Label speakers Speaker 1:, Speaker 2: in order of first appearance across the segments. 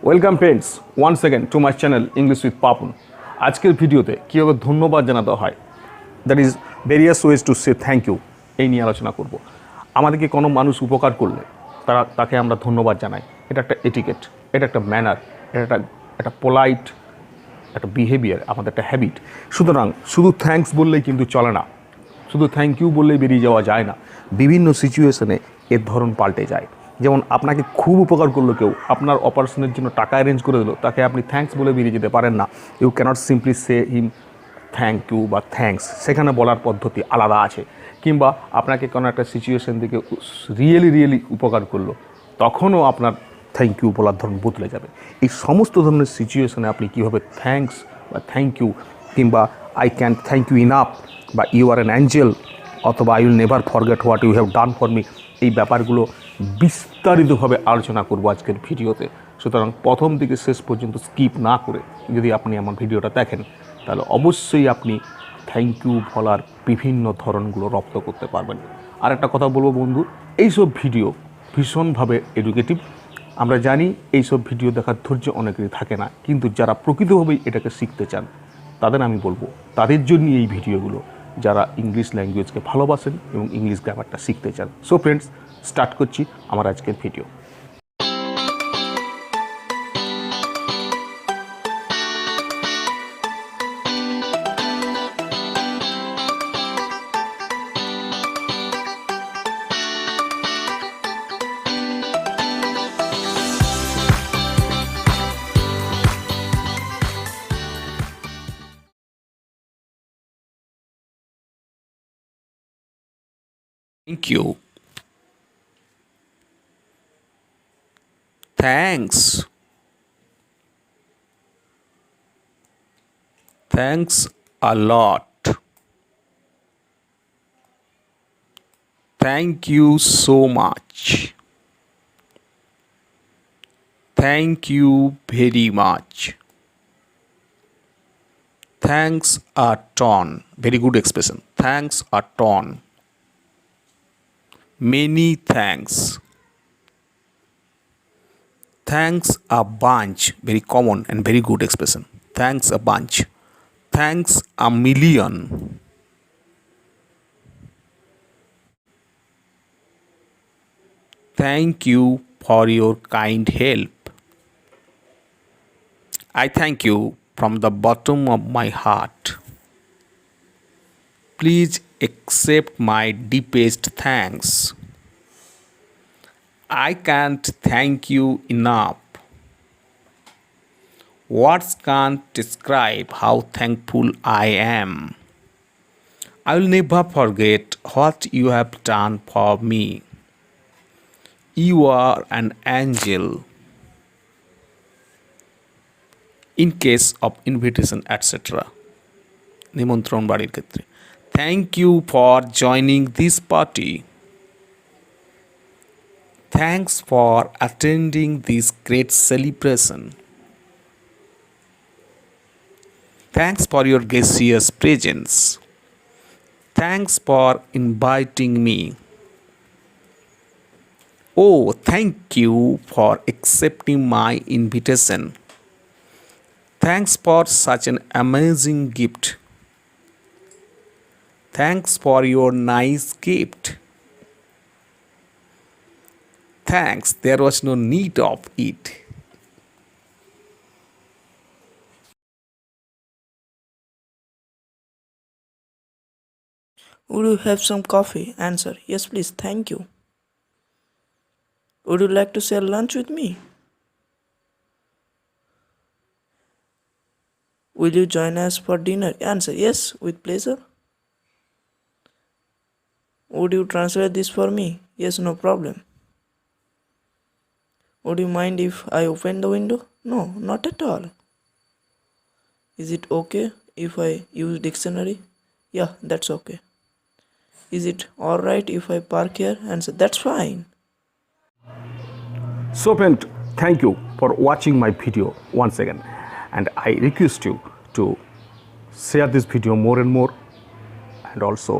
Speaker 1: Welcome friends once second to my channel English with Papun. আজকের ভিডিওতে কীভাবে ধন্যবাদ জানাতে হয়, that is various ways to say thank you, এই নিয়ে আলোচনা করব। আমাদেরকে কোনো মানুষ উপকার করলে তাকে আমরা ধন্যবাদ জানাই। এটা একটা এটিকেট, এটা একটা ম্যানার, এটা একটা পোলাইট একটা বিহেভিয়ার, আমাদের একটা হ্যাবিট। সুতরাং শুধু থ্যাঙ্কস বললেই কিন্তু চলে না, শুধু থ্যাংক ইউ বললেই বেরিয়ে যাওয়া যায় না। বিভিন্ন সিচুয়েশনে এর ধরন পাল্টে যায়। যেমন আপনাকে খুব উপকার করলো কেউ, আপনার অপারেশনের জন্য টাকা অ্যারেঞ্জ করে দিল, তাকে আপনি থ্যাঙ্কস বলে বেরিয়ে যেতে পারেন না। You can't simply say him thank you বা থ্যাঙ্কস, সেখানে বলার পদ্ধতি আলাদা আছে। কিংবা আপনাকে কোনো একটা সিচুয়েশন থেকে রিয়েলি উপকার করলো, তখনও আপনার থ্যাংক ইউ বলার ধরন বদলে যাবে। এই সমস্ত ধরনের সিচুয়েশনে আপনি কীভাবে থ্যাঙ্কস বা থ্যাংক ইউ কিংবা I can thank you enough বা ইউ আর অ্যান অ্যাঞ্জেল অথবা I will never forget what you have done for me, এই ব্যাপারগুলো বিস্তারিতভাবে আলোচনা করব আজকের ভিডিওতে। সুতরাং প্রথম থেকে শেষ পর্যন্ত স্কিপ না করে যদি আপনি আমার ভিডিওটা দেখেন, তাহলে অবশ্যই আপনি থ্যাংক ইউ বলার বিভিন্ন ধরনগুলো রপ্ত করতে পারবেন। আর একটা কথা বলবো বন্ধু, এইসব ভিডিও ভীষণভাবে এডুকেটিভ। আমরা জানি এইসব ভিডিও দেখার ধৈর্য অনেকেরই থাকে না, কিন্তু যারা প্রকৃতভাবেই এটাকে শিখতে চান তাদের আমি বলবো, তাদের জন্য এই ভিডিওগুলো, যারা ইংলিশ ল্যাঙ্গুয়েজকে ভালোবাসেন এবং ইংলিশ গ্রামারটা শিখতে চান। সো ফ্রেন্ডস, স্টার্ট করছি আমার আজকের video.
Speaker 2: Thank you. Thanks. Thanks a lot. Thank you so much. Thank you very much. Thanks a ton. Very good expression. Thanks a ton. Many thanks. Thanks a bunch. Very common and very good expression. Thanks a bunch. Thanks a million. Thank you for your kind help. I thank you from the bottom of my heart. Please accept my deepest thanks. I can't thank you enough. Words can't describe how thankful I am. I will never forget what you have done for me. You are an angel. In case of invitation, etc. নিমন্ত্রণ বাড়ির ক্ষেত্রে, thank you for joining this party. Thanks for attending this great celebration. Thanks for your gracious presence. Thanks for inviting me. Oh, thank you for accepting my invitation. Thanks for such an amazing gift. Thanks for your nice gift. Thanks, there was no need of it.
Speaker 3: Would you have some coffee? Answer: yes, please, thank you. Would you like to share lunch with me? Will you join us for dinner? Answer: yes, with pleasure. Would you translate this for me? Yes, no problem. Would you mind if I open the window? No, not at all. Is it okay if I use dictionary? Yeah, that's okay. Is it alright if I park here? Answer: that's fine.
Speaker 1: So friend, thank you for watching my video once again, and I request you to share this video more and more, and also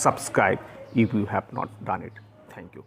Speaker 1: subscribe if you have not done it. Thank you.